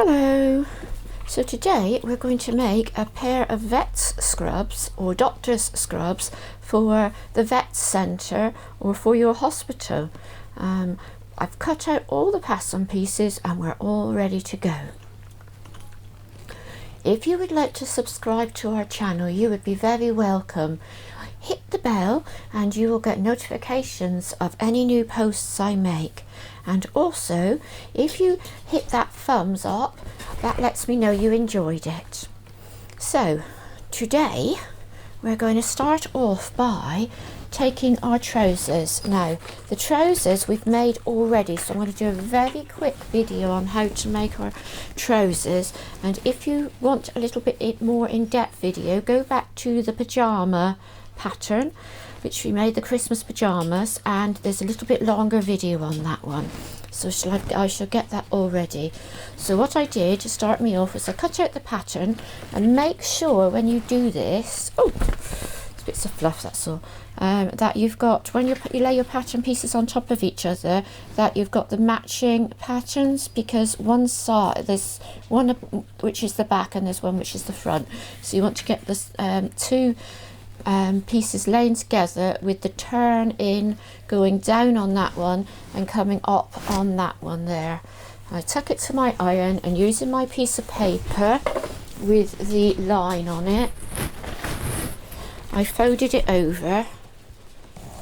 Hello! So today we're going to make a pair of vet's scrubs or doctor's scrubs for the vet centre or for your hospital. I've cut out all the pattern pieces and we're all ready to go. If you would like to subscribe to our channel, you would be very welcome. Hit the bell and you will get notifications of any new posts I make. And also, if you hit that thumbs up, that lets me know you enjoyed it. So, today we're going to start off by taking our trousers. Now, the trousers we've made already, so I'm going to do a very quick video on how to make our trousers. And if you want a little bit more in-depth video, go back to the pyjama pattern, which we made the Christmas pajamas, and there's a little bit longer video on that one. So I shall get that all ready. So what I did to start me off was I cut out the pattern, and make sure when you do this, it's bits of fluff, that's all, that you've got, when you lay your pattern pieces on top of each other, that you've got the matching patterns, because one side, there's one which is the back and there's one which is the front. So you want to get this two pieces laying together with the turn in going down on that one and coming up on that one there. I took it to my iron, and using my piece of paper with the line on it, I folded it over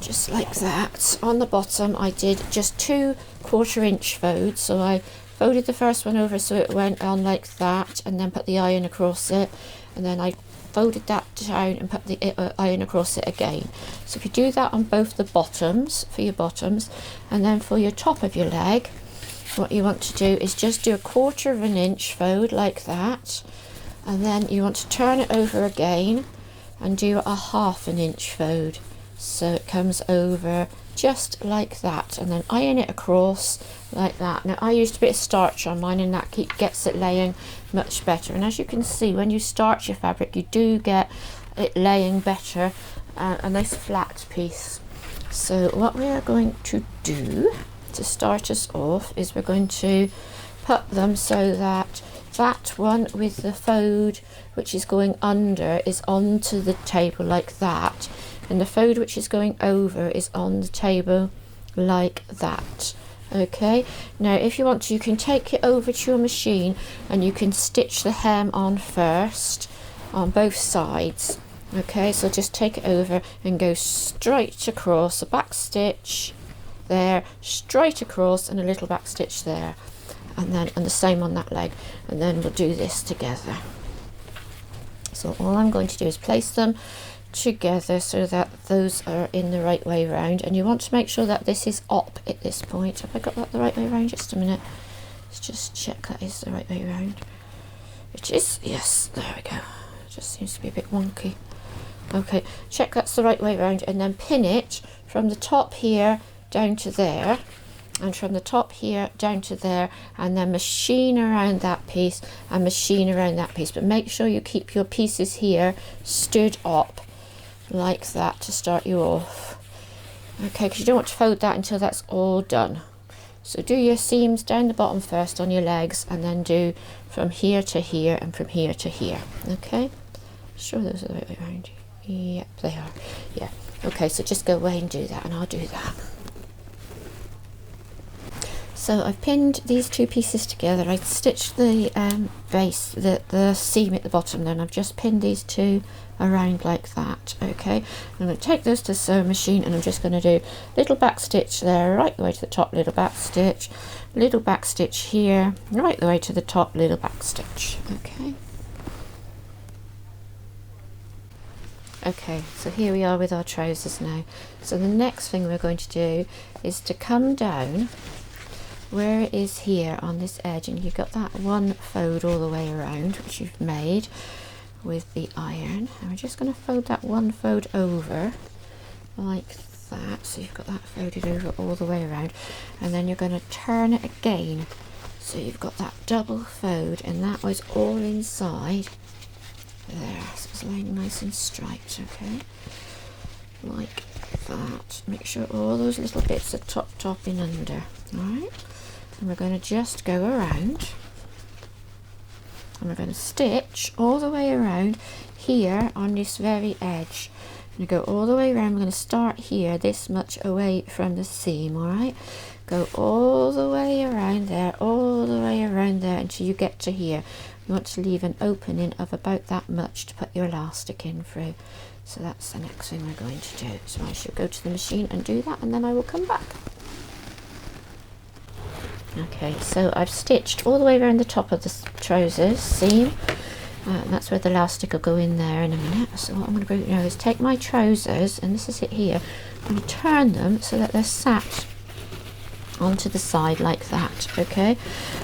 just like that. On the bottom I did just 2 1/4-inch folds, so I folded the first one over so it went on like that, and then put the iron across it, and then I folded that down and put the iron across it again. So if you do that on both the bottoms, for your bottoms, and then for your top of your leg, what you want to do is just do a 1/4-inch fold like that, and then you want to turn it over again and do a 1/2-inch fold, so it comes over just like that, and then iron it across like that. Now I used a bit of starch on mine, and that gets it laying much better, and as you can see, when you starch your fabric you do get it laying better, a nice flat piece. So what we are going to do to start us off is we're going to put them so that that one with the fold which is going under is onto the table like that, and the fold which is going over is on the table like that. Okay, now if you want to, you can take it over to your machine and you can stitch the hem on first on both sides. Okay, so just take it over and go straight across, a back stitch there, straight across, and a little back stitch there, and then and the same on that leg, and then we'll do this together. So all I'm going to do is place them together so that those are in the right way round, and you want to make sure that this is up at this point. Have I got that the right way round? Just a minute, let's just check that is the right way round. It is, yes, there we go. It just seems to be a bit wonky. Okay, check that's the right way round, and then pin it from the top here down to there, and from the top here down to there, and then machine around that piece and machine around that piece, but make sure you keep your pieces here stood up like that to start you off. Okay, because you don't want to fold that until that's all done. So do your seams down the bottom first on your legs, and then do from here to here and from here to here. Okay, sure those are the right way around. Yep, they are. Yeah, okay, so just go away and do that, and I'll do that. So I've pinned these 2 pieces together. I stitched the base, the seam at the bottom, then I've just pinned these 2 around like that. Okay, I'm going to take those to the sewing machine, and I'm just going to do little back stitch there, right the way to the top, little back stitch here, right the way to the top, little back stitch. Okay, so here we are with our trousers now. So the next thing we're going to do is to come down where it is here on this edge, and you've got that one fold all the way around which you've made with the iron, and we're just going to fold that one fold over like that, so you've got that folded over all the way around, and then you're going to turn it again, so you've got that double fold, and that was all inside there, so it's laying nice and straight. Okay, like that. Make sure all those little bits are top in under. Alright, and we're going to just go around and we're going to stitch all the way around here on this very edge. I'm going to go all the way around. We're going to start here, this much away from the seam, all right? Go all the way around there, all the way around there until you get to here. You want to leave an opening of about that much to put your elastic in through. So that's the next thing we're going to do. So I shall go to the machine and do that, and then I will come back. Okay, so I've stitched all the way around the top of the trousers seam. And that's where the elastic will go in there in a minute. So what I'm going to do now is take my trousers, and this is it here. I'm going to turn them so that they're sat onto the side like that, okay?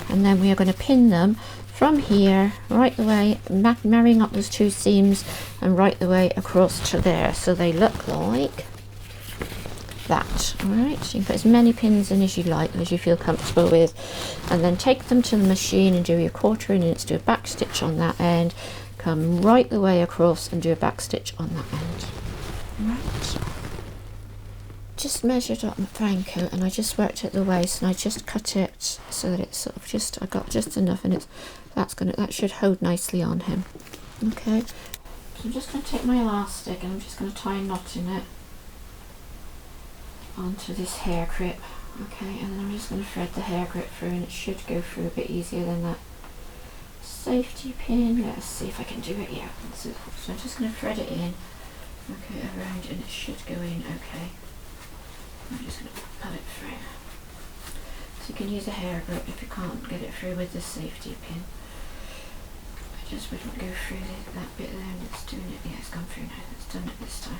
And then we are going to pin them from here right the way, marrying up those two seams, and right the way across to there, so they look like that. All right, so you can put as many pins in as you like, as you feel comfortable with, and then take them to the machine and do your 1/4 inch, do a back stitch on that end, come right the way across and do a back stitch on that end. All right, just measured up my raincoat, and I just worked at the waist, and I just cut it so that it's sort of just, I got just enough, and that should hold nicely on him. Okay, so I'm just going to take my elastic, and I'm just going to tie a knot in it onto this hair grip. Okay, and then I'm just going to thread the hair grip through, and it should go through a bit easier than that safety pin. Let's see if I can do it. Yeah, so I'm just going to thread it in, okay, around, and it should go in okay. I'm just going to pull it through. So you can use a hair grip if you can't get it through with the safety pin. I just wouldn't go through that bit there, and it's doing it. Yeah, it's gone through now. It's done it this time.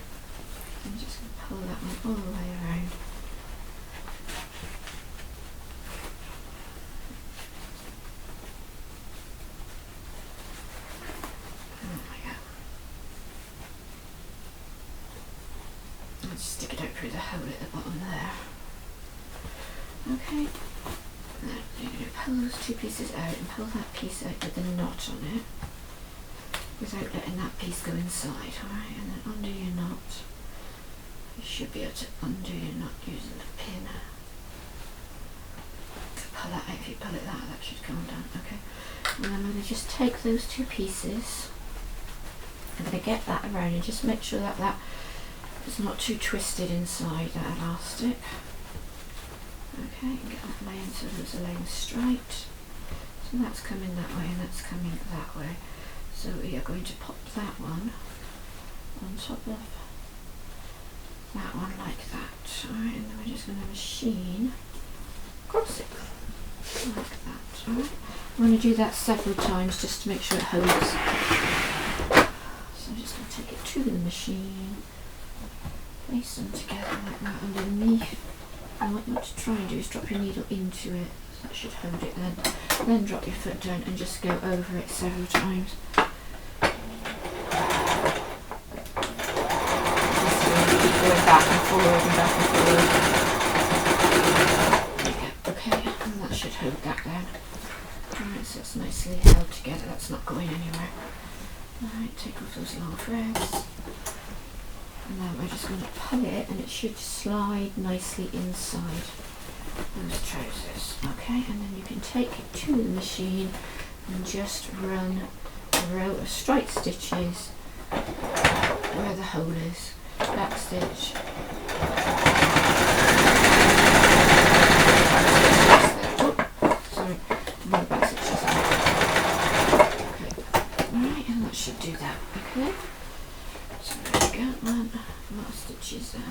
I'm just going to pull that one all the way around. There we go. I'll just stick it out through the hole at the bottom there. Okay. Then you're going to pull those two pieces out, and pull that piece out with the knot on it without letting that piece go inside. Alright, and then undo your knot. You should be able to undo your knot using the pin. Pull that out. If you pull it that should come down. Okay. And then I'm going to just take those two pieces. I'm going to get that around and just make sure that that is not too twisted inside that elastic. Okay, and get that laying so that it's laying straight. So that's coming that way, and that's coming that way. So we are going to pop that one on top of that one like that. Alright, and then we're just going to machine across it like that. Alright, I'm going to do that several times just to make sure it holds. So I'm just going to take it to the machine, place them together like that underneath. And what you want to try and do is drop your needle into it, so that should hold it then drop your foot down and just go over it several times. Going back and forward and back and forward. Okay, and that should hold that down. Alright, so it's nicely held together, that's not going anywhere. Alright, take off those long threads. And then we're just going to pull it, and it should slide nicely inside those trousers. Okay, and then you can take it to the machine and just run a row of straight stitches where the hole is. Back stitch. Sorry, no back stitches. Okay. Alright, and that should do that. Okay. So there we go. One more stitches there.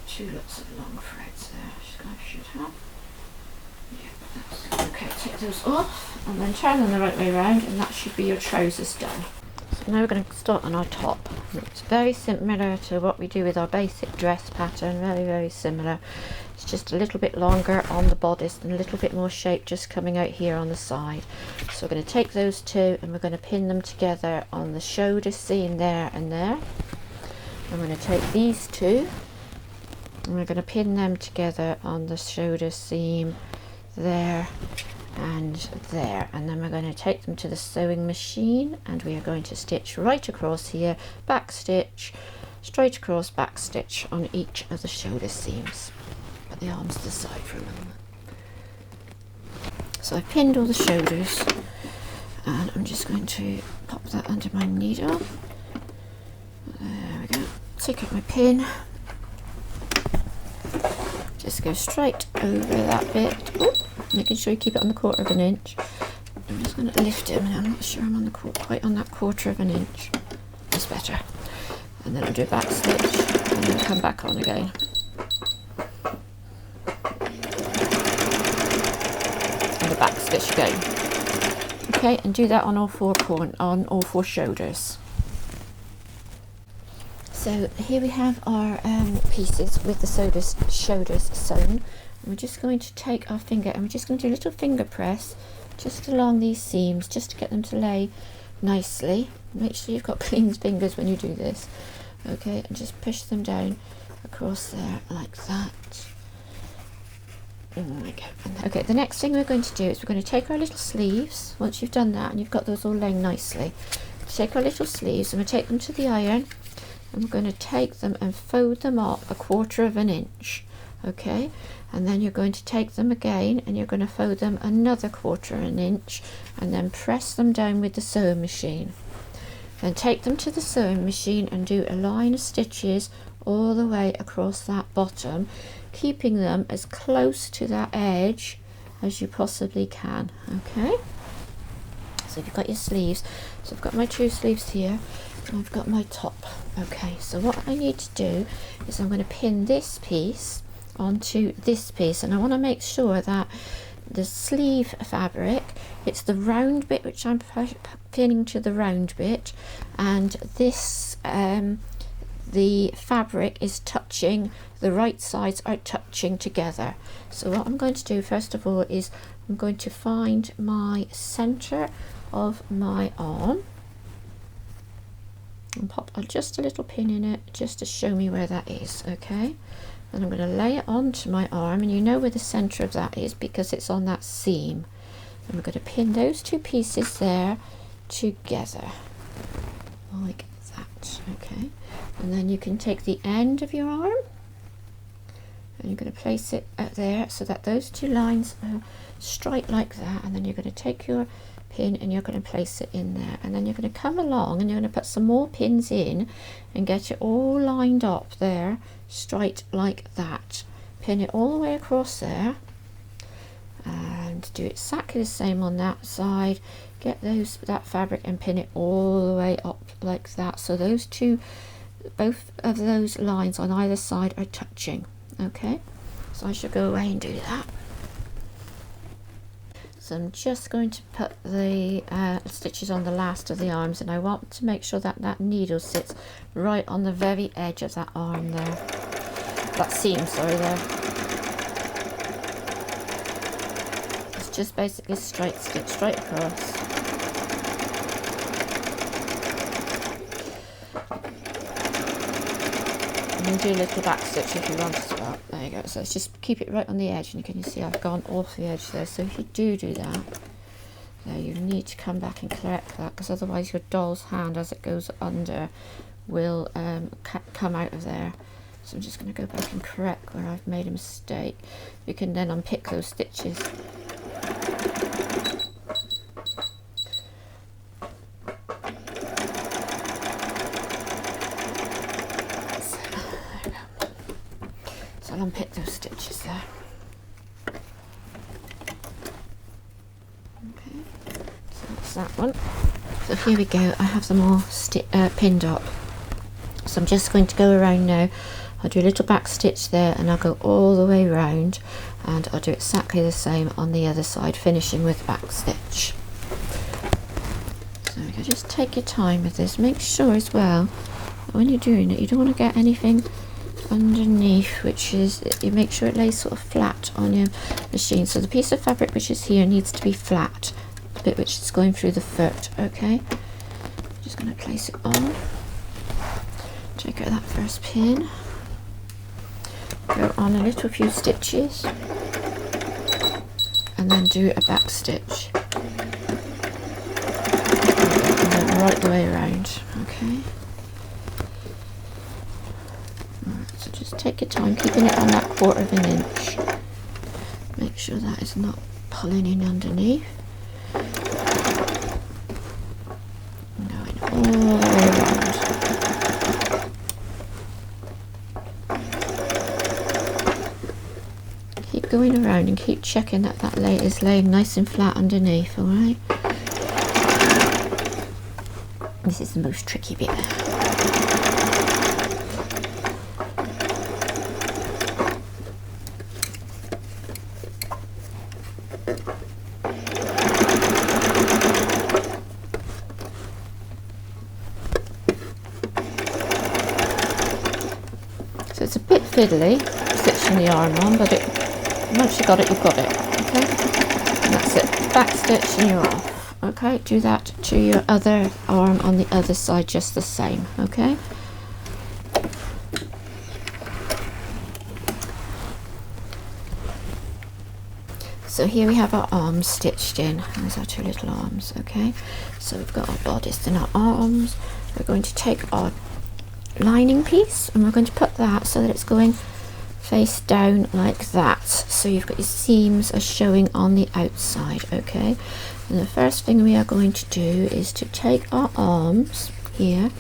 Two lots of long threads there. I should have. Yeah, that's okay. Take those off and then turn them the right way around, and that should be your trousers done. So now we're going to start on our top. It's very similar to what we do with our basic dress pattern, very, very similar. It's just a little bit longer on the bodice and a little bit more shape just coming out here on the side. So we're going to take those two and we're going to pin them together on the shoulder seam there and there. I'm going to take these two and we're going to pin them together on the shoulder seam there and there, and then we're going to take them to the sewing machine and we are going to stitch right across here, back stitch, straight across, back stitch on each of the shoulder seams. Put the arms to the side for a moment. So I've pinned all the shoulders And I'm just going to pop that under my needle. There we go. Take out my pin. Just go straight over that bit. Ooh, making sure you keep it on the 1/4 inch. I'm just going to lift it. I'm not sure I'm on the quite on that 1/4 inch. That's better. And then I'll do a back stitch and then come back on again. And a back stitch again. Okay, and do that on all four shoulders. So here we have our pieces with the shoulders sewn. And we're just going to take our finger and we're just going to do a little finger press just along these seams, just to get them to lay nicely. Make sure you've got clean fingers when you do this. Okay, and just push them down across there like that. Okay, the next thing we're going to do is we're going to take our little sleeves. Once you've done that and you've got those all laying nicely, take our little sleeves and we'll take them to the iron, and we're going to take them and fold them up 1/4 inch. Okay, and then you're going to take them again and you're going to fold them another 1/4 inch and then press them down with the sewing machine. Then take them to the sewing machine and do a line of stitches all the way across that bottom, keeping them as close to that edge as you possibly can. Okay, so you've got your sleeves. So I've got my 2 sleeves here and I've got my top. Okay, so what I need to do is I'm going to pin this piece onto this piece, and I want to make sure that the sleeve fabric, it's the round bit which I'm pinning to the round bit, and this the fabric is touching, the right sides are touching together. So what I'm going to do first of all is I'm going to find my center of my arm and pop just a little pin in it just to show me where that is. Okay, and I'm going to lay it onto my arm, and you know where the center of that is because it's on that seam, and we're going to pin those 2 pieces there together like that. Okay, and then you can take the end of your arm and you're going to place it out there so that those 2 lines are straight like that, and then you're going to take your pin and you're going to place it in there, and then you're going to come along and you're going to put some more pins in and get it all lined up there straight like that. Pin it all the way across there and do exactly the same on that side. Get that fabric and pin it all the way up like that, so those 2, both of those lines on either side are touching. Okay, so I should go away and do that. So I'm just going to put the stitches on the last of the arms, and I want to make sure that that needle sits right on the very edge of that arm there, that seam, sorry, there. It's just basically straight stitch straight across. And do a little back stitch if you want as well. There you go. So let's just keep it right on the edge, and you can see I've gone off the edge there. So if you do that, there, you need to come back and correct that, because otherwise your doll's hand as it goes under will come out of there. So I'm just going to go back and correct where I've made a mistake. You can then unpick those stitches. I'll unpick those stitches there. Okay, so that's that one. So here we go, I have them all pinned up. So I'm just going to go around now. I'll do a little back stitch there and I'll go all the way around, and I'll do exactly the same on the other side, finishing with back stitch. So you can just take your time with this. Make sure as well that when you're doing it, you don't want to get anything underneath, which is, you make sure it lays sort of flat on your machine. So the piece of fabric which is here needs to be flat, the bit which is going through the foot. Okay, just going to place it on, take out that first pin, go on a little few stitches and then do a back stitch and then right the way around. Okay, so just take your time, keeping it on that 1/4 inch. Make sure that is not pulling in underneath. all the way around. Keep going around and keep checking that that layer is laying nice and flat underneath, alright? This is the most tricky bit. So it's a bit fiddly stitching the arm on, but once you've got it, you've got it, okay? And that's it, back stitch and you're off. Okay, do that to your other arm on the other side just the same, okay? So here we have our arms stitched in. Those are two little arms, okay? So we've got our bodice and our arms. We're going to take our lining piece and we're going to put that so that it's going face down like that. So you've got your seams are showing on the outside, okay? And the first thing we are going to do is to take our arms here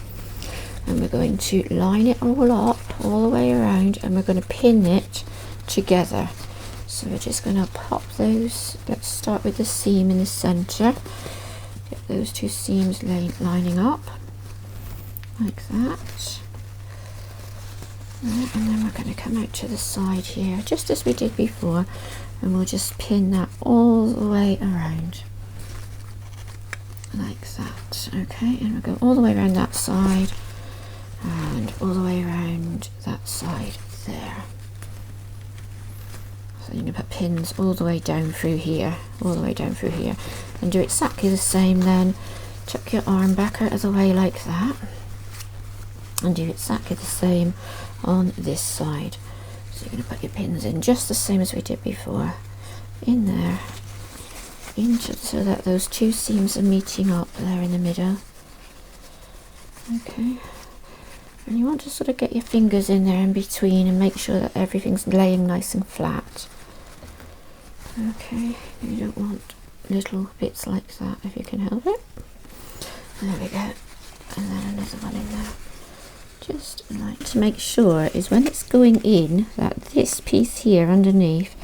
and we're going to line it all up all the way around and we're going to pin it together. So we're just going to pop those. Let's start with the seam in the center. Get those two seams lining up like that. Right, and then we're going to come out to the side here just as we did before and we'll just pin that all the way around like that, okay? And we'll go all the way around that side and all the way around that side there. So you're going to put pins all the way down through here, all the way down through here, and do exactly the same then. Tuck your arm back out of the way like that and do exactly the same on this side. So you're going to put your pins in just the same as we did before, in there, into, so that those two seams are meeting up there in the middle, okay? And you want to sort of get your fingers in there in between and make sure that everything's laying nice and flat, okay? You don't want little bits like that if you can help it. There we go, and then another one in there. Just like to make sure is when it's going in that this piece here underneath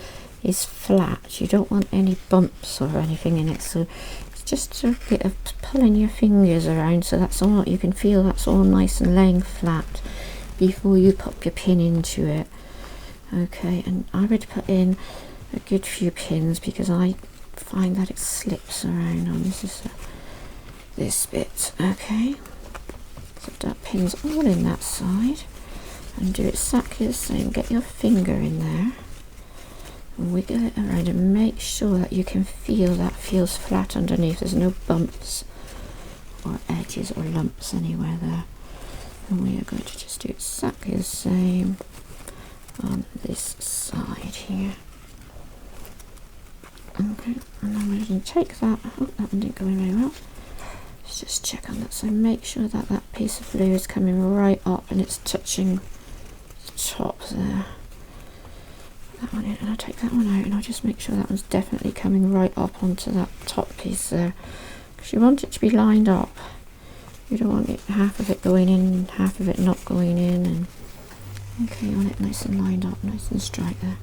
is flat. You don't want any bumps or anything in it, so it's just a bit of pulling your fingers around so that's all you can feel, that's all nice and laying flat before you pop your pin into it, okay? And I would put in a good few pins because I find that it slips around on this bit, okay? So that pins all in that side and do exactly the same. Get your finger in there and wiggle it around and make sure that you can feel that feels flat underneath. There's no bumps or edges or lumps anywhere there. And we are going to just do exactly the same on this side here. Okay, and then we're going to take that. Oh, that one didn't go in very well. Let's just check on that. So make sure that that piece of blue is coming right up and it's touching the top there. That one in, and I'll take that one out and I'll just make sure that one's definitely coming right up onto that top piece there, because you want it to be lined up. You don't want it, half of it going in, half of it not going in, and okay, you want it nice and lined up, nice and straight there,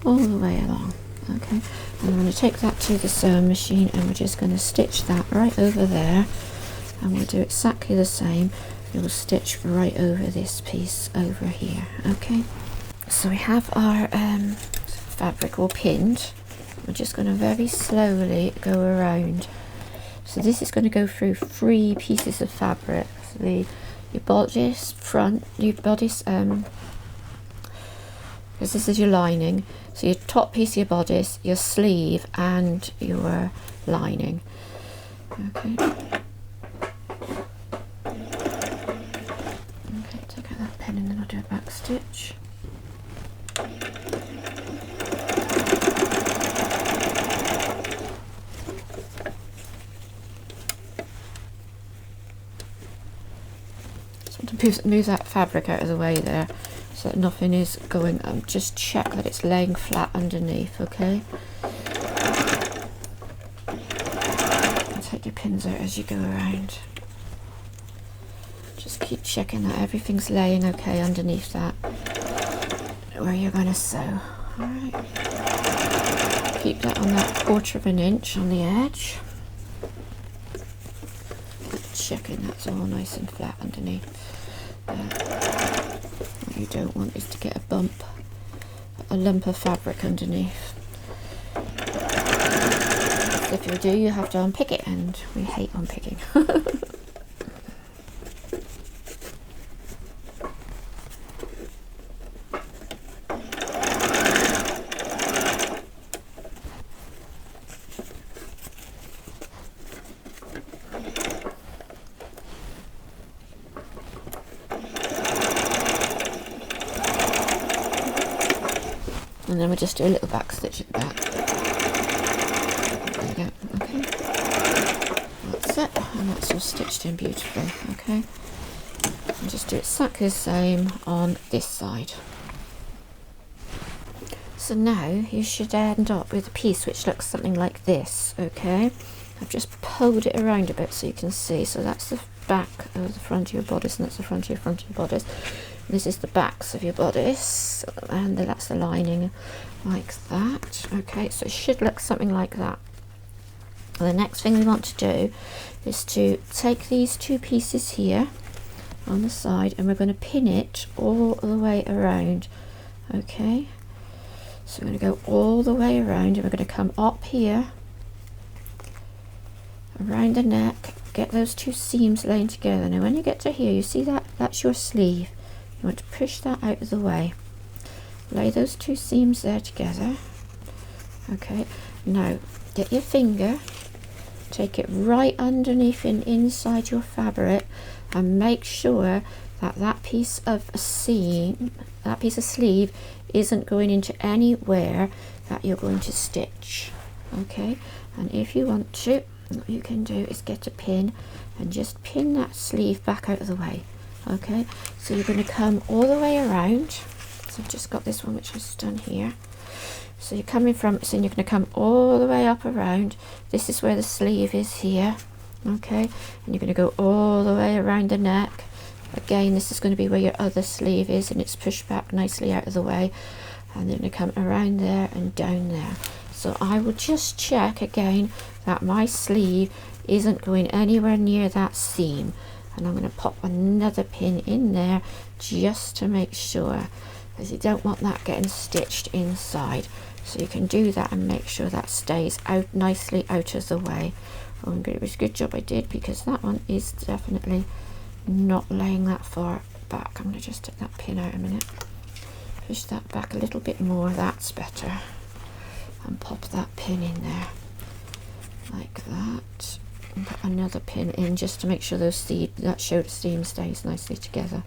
all the way along. Okay, and I'm going to take that to the sewing machine and we're just going to stitch that right over there, and we'll do exactly the same. You'll stitch right over this piece over here, okay? So we have our fabric all pinned. We're just going to very slowly go around. So this is going to go through 3 pieces of fabric. So your bodice front, your bodice, because this is your lining. So your top piece of your bodice, your sleeve, and your lining. Okay. Okay, take out that pen and then I'll do a back stitch. Move that fabric out of the way there so that nothing is going, just check that it's laying flat underneath, okay? And take your pins out as you go around. just keep checking that everything's laying okay underneath that where you're going to sew. Alright, keep that on that 1/4 inch on the edge, checking that's all nice and flat underneath. What you don't want is to get a lump of fabric underneath. If you do, you have to unpick it, and we hate unpicking. And then we'll just do a little back stitch at the back. There you go, okay. That's it, and that's all stitched in beautifully, okay. And just do exactly the same on this side. So now you should end up with a piece which looks something like this, okay. I've just pulled it around a bit so you can see. So that's the back of the front of your bodice, and that's the front of your bodice. This is the backs of your bodice, and that's the lining, like that. Okay, so it should look something like that. And the next thing we want to do is to take these two pieces here on the side, and we're going to pin it all the way around. Okay, so we're going to go all the way around, and we're going to come up here around the neck, get those two seams laying together. Now when you get to here, you see that that's your sleeve. You want to push that out of the way, lay those two seams there together. Okay, now get your finger, take it right underneath and inside your fabric, and make sure that that piece of a seam, that piece of sleeve, isn't going into anywhere that you're going to stitch. Okay, and if you want to, what you can do is get a pin and just pin that sleeve back out of the way. Okay, so you're going to come all the way around. So I've just got this one which is done here. So you're coming from, so you're going to come all the way up around. This is where the sleeve is here. Okay, and you're going to go all the way around the neck. Again, this is going to be where your other sleeve is, and it's pushed back nicely out of the way. And then you come around there and down there. So I will just check again that my sleeve isn't going anywhere near that seam. And I'm going to pop another pin in there just to make sure, because you don't want that getting stitched inside. So you can do that and make sure that stays out nicely out of the way. Oh, it was a good job I did, because that one is definitely not laying that far back. I'm going to just take that pin out a minute, push that back a little bit more, that's better, and pop that pin in there like that. And put another pin in just to make sure that shoulder seam stays nicely together.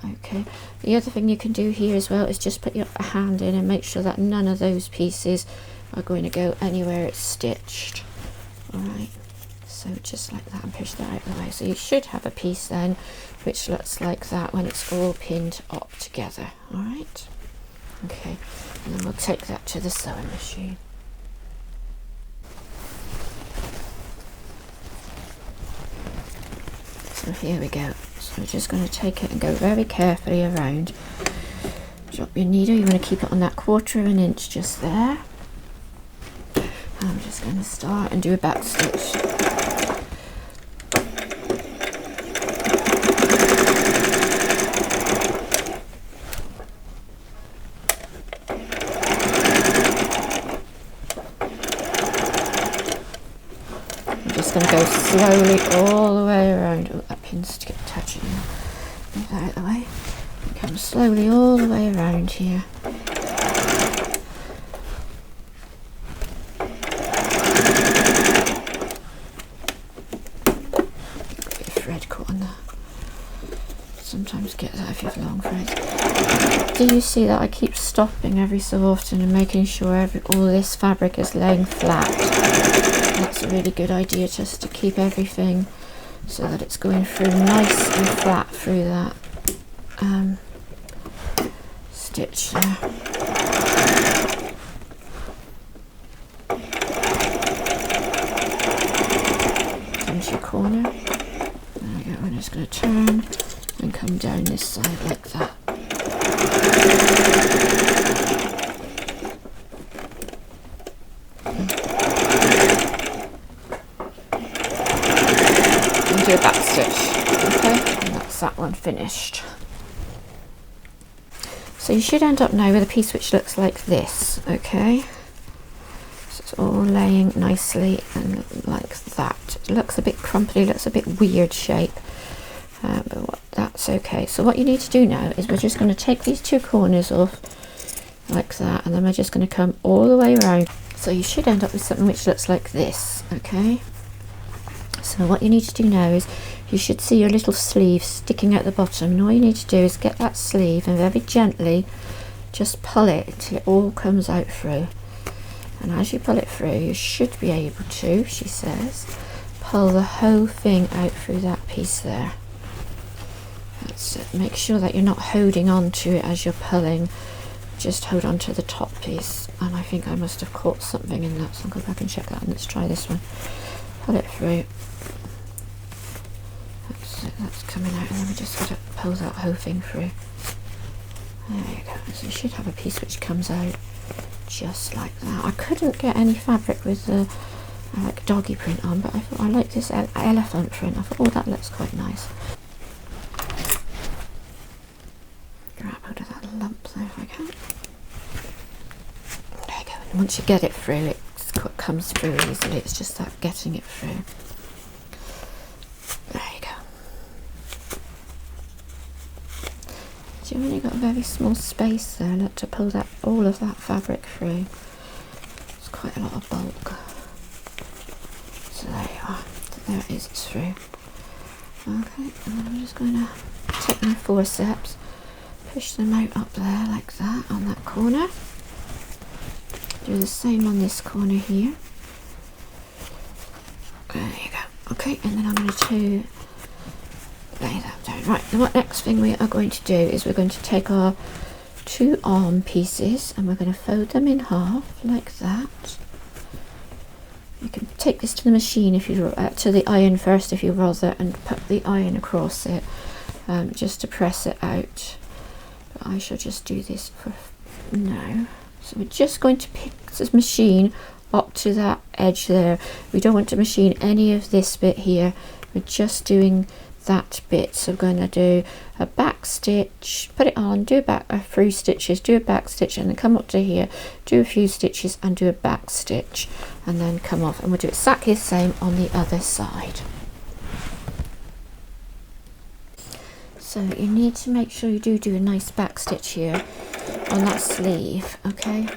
Okay, the other thing you can do here as well is just put your hand in and make sure that none of those pieces are going to go anywhere it's stitched. Alright, so just like that, and push that out of the way. So you should have a piece then which looks like that when it's all pinned up together. Alright, okay, and then we'll take that to the sewing machine. So here we go. So we're just going to take it and go very carefully around. Drop your needle, you want to keep it on that 1/4 inch just there. And I'm just going to start and do a back stitch. Going to go slowly all the way around. Oh, that pin's to get touching. Move that out of the way. Come slowly all the way around here. Bit of thread caught on there. Sometimes get that if you have long threads. Do you see that I keep stopping every so often and making sure all this fabric is laying flat? That's a really good idea, just to keep everything so that it's going through nice and flat through that stitch there. Come to your corner. There you go, I'm just going to turn and come down this side like that. And do a back stitch, okay, and that's that one finished. So you should end up now with a piece which looks like this, okay? So it's all laying nicely and like that. It looks a bit crumply, looks a bit weird shape, but that's okay. So what you need to do now is we're just going to take these two corners off like that, and then we're just going to come all the way around. So you should end up with something which looks like this, okay? So what you need to do now is you should see your little sleeve sticking at the bottom, and all you need to do is get that sleeve and very gently just pull it until it all comes out through. And as you pull it through, you should be able to, she says, pull the whole thing out through that piece there. That's it. Make sure that you're not holding on to it as you're pulling, just hold on to the top piece. And I think I must have caught something in that, so I'll go back and check that, and let's try this one. Pull it through. That's coming out, and then we just got to pull that whole thing through. There you go. So you should have a piece which comes out just like that. I couldn't get any fabric with the like doggy print on, but I thought I like this elephant print. I thought, oh, that looks quite nice. Grab hold of that lump there if I can. There you go. And once you get it through, it comes through easily. It's just that getting it through. There you go. You've only got a very small space there, look, to pull that all of that fabric through. It's quite a lot of bulk. So there you are. So there it is, it's through. Okay, and then I'm just going to take my forceps, push them out up there like that on that corner. Do the same on this corner here. There you go. Okay, and then I'm going to lay that down. Right, then what next thing we are going to do is we're going to take our two arm pieces and we're going to fold them in half like that. You can take this to the machine if you to the iron first if you rather, and put the iron across it just to press it out. But I shall just do this for now. So we're just going to pick this machine up to that edge there. We don't want to machine any of this bit here. We're just doing that bit. So we're going to do a back stitch, put it on, do a few stitches, do a back stitch, and then come up to here, do a few stitches and do a back stitch, and then come off, and we'll do exactly the same on the other side. So you need to make sure you do a nice back stitch here on that sleeve, okay?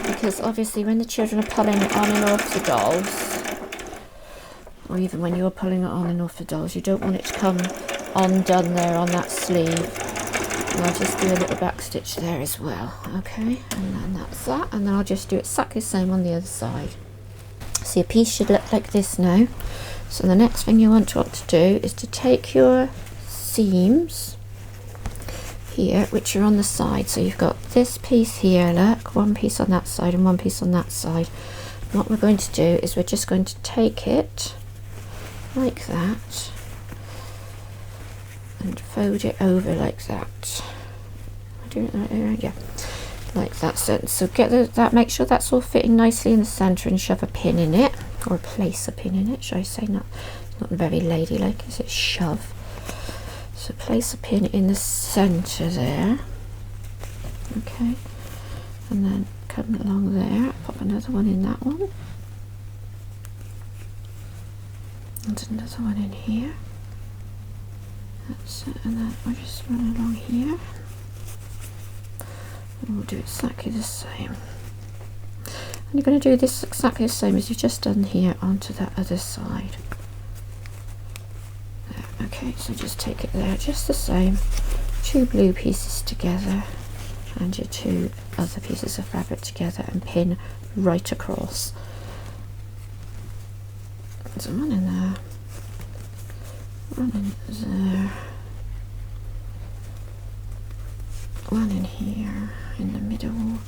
Because obviously when the children are pulling it on and off the dolls, or even when you're pulling it on and off the dolls, you don't want it to come undone there on that sleeve. And I'll just do a little back stitch there as well, okay? And then that's that, and then I'll just do exactly the same on the other side. So your piece should look like this now. So the next thing you want to do is to take your seams here, which are on the side. So you've got this piece here, look, one piece on that side and one piece on that side. And what we're going to do is we're just going to take it like that and fold it over like that. Am I doing it the right way around? Yeah, like that. So get that, make sure that's all fitting nicely in the center, and shove a pin in it, or place a pin in it, should I say. Not very ladylike, is it? Shove. So place a pin in the center there, okay, and then come along there, pop another one in that one, and another one in here. That's it, and then we'll just run along here, and we'll do exactly the same. And you're going to do this exactly the same as you've just done here onto that other side. There, okay, so just take it there, just the same. Two blue pieces together and your two other pieces of fabric together, and pin right across. There's one in there, one in there, one in here in the middle,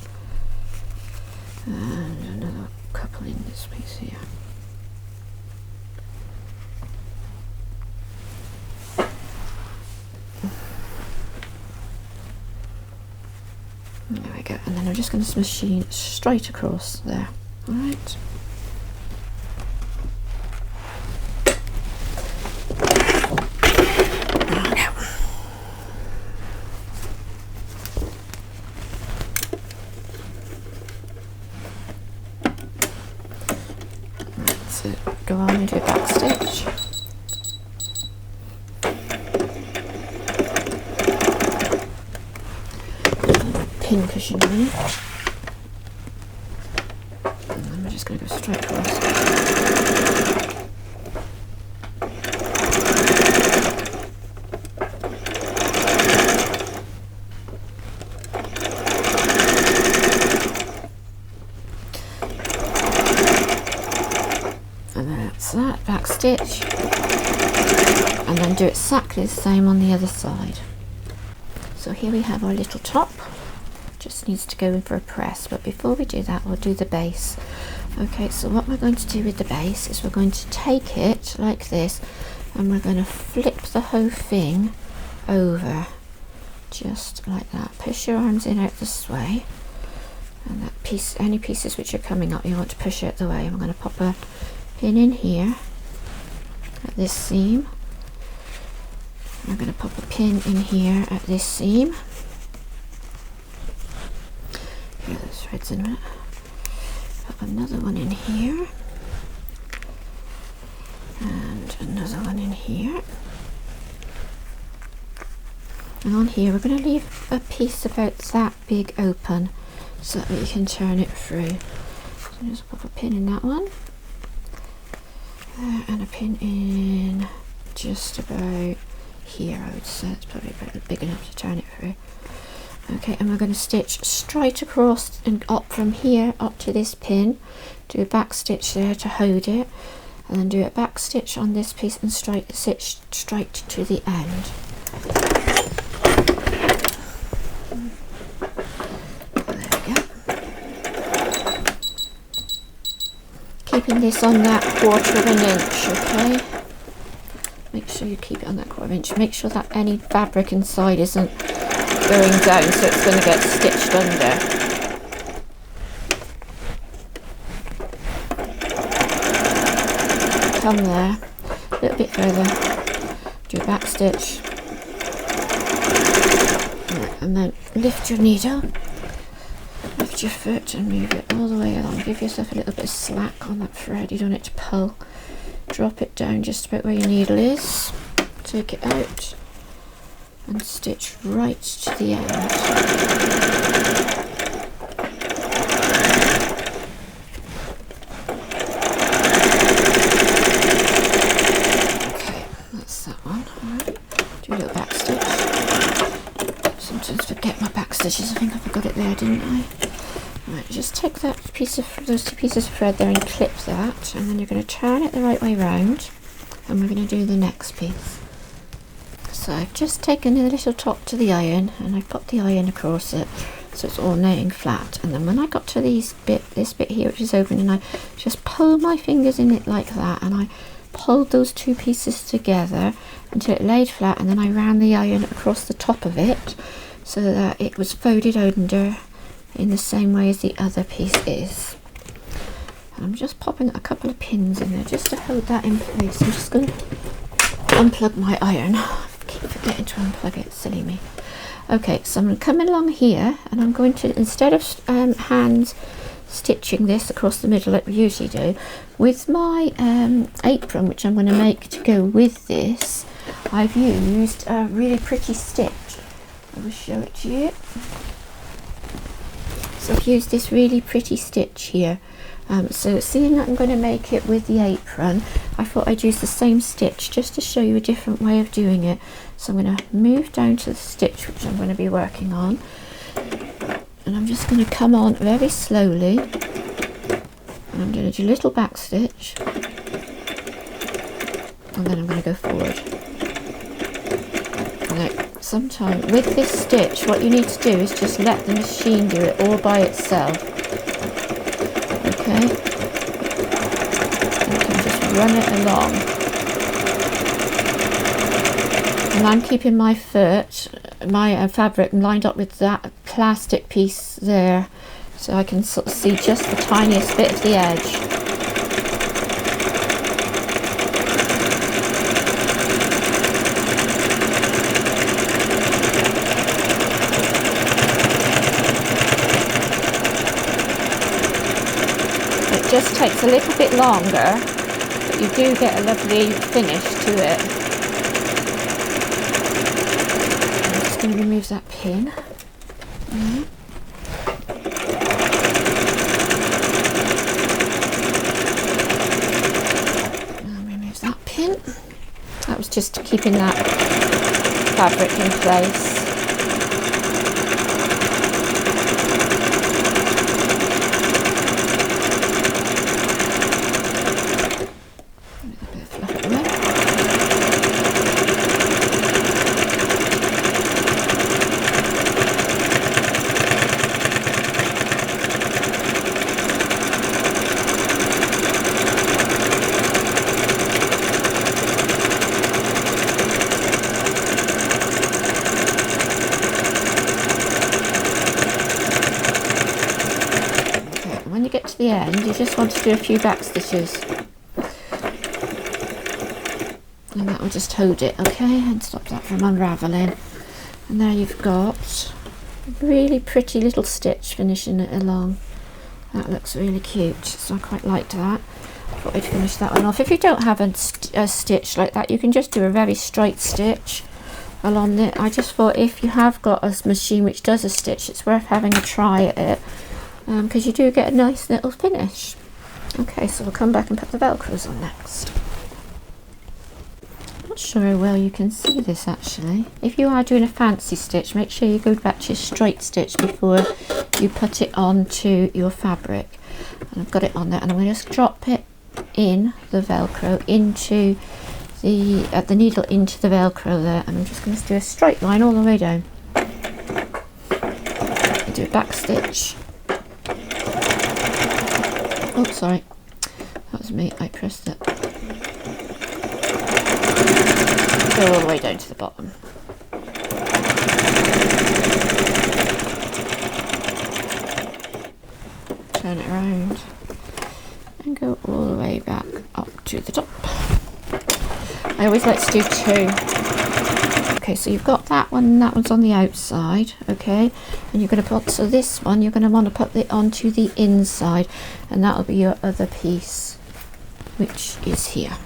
and another couple in this piece here. and I'm just going to machine straight across there. All right. That's it. Go on and do a back stitch. Pin cushion on it. And then we're just going to go straight across. And that's that, back stitch. And then do exactly the same on the other side. So here we have our little top. Just needs to go in for a press, but before we do that we'll do the base. Okay, so what we're going to do with the base is we're going to take it like this and we're going to flip the whole thing over, just like that. Push your arms in out this way, and that piece, any pieces which are coming up you want to push out the way. I'm going to pop a pin in here at this seam. I'm going to pop a pin in here at this seam. Here, there's threads in it. Pop another one in here, and another one in here. And on here we're going to leave a piece about that big open so that we can turn it through. So just pop a pin in that one, and a pin in just about here. I would say it's probably about big enough to turn it through. Okay, and we're going to stitch straight across and up from here up to this pin, do a back stitch there to hold it, and then do a back stitch on this piece and straight stitch straight to the end. There we go. Keeping this on that 1/4 of an inch, okay? Make sure you keep it on that 1/4 inch. Make sure that any fabric inside isn't going down, so it's going to get stitched under. Come there, a little bit further, do a back stitch, and then lift your needle, lift your foot and move it all the way along. Give yourself a little bit of slack on that thread, you don't want it to pull. Drop it down just about where your needle is, take it out and stitch right to the end. Okay, that's that one. Alright, do a little back stitch. Sometimes forget my back stitches. I think I forgot it there, didn't I? Right, just take that piece of those 2 pieces of thread there and clip that, and then you're going to turn it the right way round, and we're going to do the next piece. So I've just taken a little top to the iron and I've popped the iron across it so it's all laying flat, and then when I got to this bit here which is open, and I just pulled my fingers in it like that, and I pulled those 2 pieces together until it laid flat, and then I ran the iron across the top of it so that it was folded under in the same way as the other piece is. And I'm just popping a couple of pins in there just to hold that in place. I'm just going to unplug my iron. Keep forgetting to unplug it, silly me. Okay, so I'm going to come along here, and I'm going to, instead of hand stitching this across the middle like we usually do, with my apron which I'm going to make to go with this, I've used a really pretty stitch. I will show it to you. So I've used this really pretty stitch here. So seeing that I'm going to make it with the apron, I thought I'd use the same stitch just to show you a different way of doing it. So I'm going to move down to the stitch which I'm going to be working on, and I'm just going to come on very slowly, and I'm going to do a little back stitch, and then I'm going to go forward. Now, sometimes with this stitch what you need to do is just let the machine do it all by itself. Okay, you can just run it along, and I'm keeping my foot, my fabric lined up with that plastic piece there so I can sort of see just the tiniest bit of the edge. It just takes a little bit longer, but you do get a lovely finish to it. I'm just going to remove that pin. That was just keeping that fabric in place. A bit of fluff away. When you get to the end, you just want to do a few back stitches, and that will just hold it, okay, and stop that from unraveling. And there you've got a really pretty little stitch finishing it along. That looks really cute, so I quite liked that. I thought I'd finish that one off. If you don't have a stitch like that, you can just do a very straight stitch along it. I just thought if you have got a machine which does a stitch, it's worth having a try at it, because you do get a nice little finish. Okay, so we'll come back and put the velcros on next. Not sure how well you can see this actually. If you are doing a fancy stitch, make sure you go back to your straight stitch before you put it onto your fabric. And I've got it on there, and I'm going to just drop it in the velcro into the needle into the velcro there, and I'm just going to do a straight line all the way down. Do a back stitch. Oh, sorry, that was me, I pressed it. Go all the way down to the bottom. Turn it around and go all the way back up to the top. I always like to do two. Okay, so you've got that one, and that one's on the outside, okay, and you're going to put, so this one you're going to want to put it onto the inside, and that'll be your other piece, which is here.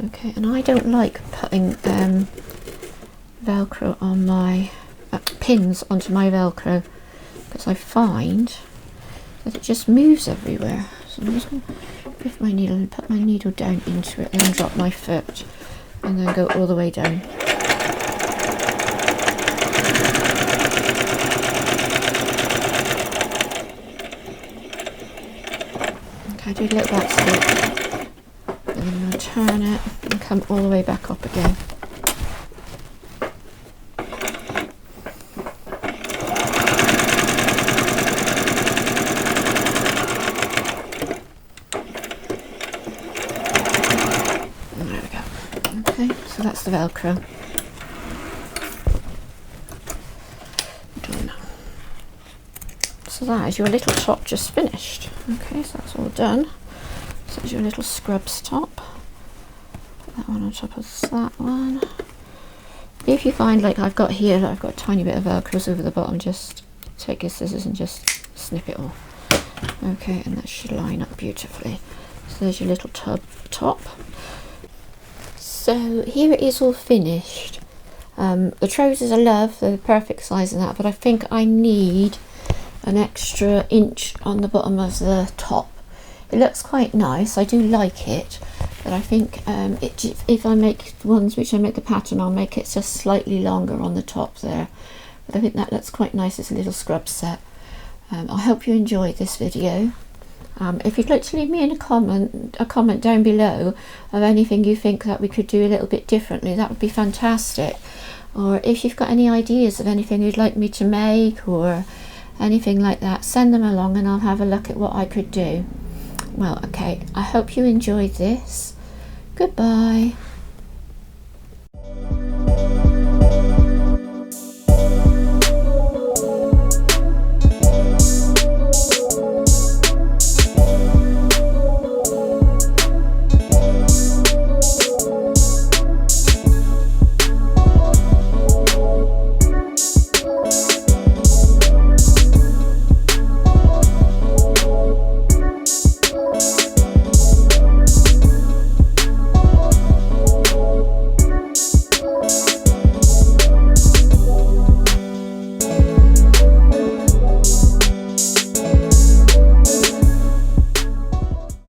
Okay, and I don't like putting velcro on my pins onto my velcro, because I find that it just moves everywhere. So I'm just going to lift my needle and put my needle down into it, and then drop my foot, and then go all the way down. Okay, do a little back stitch, and then I'm going to turn it and come all the way back up again. There we go. Okay, so that's the velcro. Done. So that is your little top just finished. Okay, so that's all done. So there's your little scrubs top. Put that one on top of that one. If you find, like I've got here, I've got a tiny bit of velcro over the bottom, just take your scissors and just snip it off. Okay, and that should line up beautifully. So there's your little top. So here it is all finished. The trousers I love, they're the perfect size and that, but I think I need an extra inch on the bottom of the top. It looks quite nice, I do like it, but I think if I make ones which I make the pattern, I'll make it just slightly longer on the top there. But I think that looks quite nice as a little scrub set. I hope you enjoyed this video. If you'd like to leave me in a comment down below of anything you think that we could do a little bit differently, that would be fantastic. Or if you've got any ideas of anything you'd like me to make or anything like that, send them along and I'll have a look at what I could do. Well, okay, I hope you enjoyed this. Goodbye.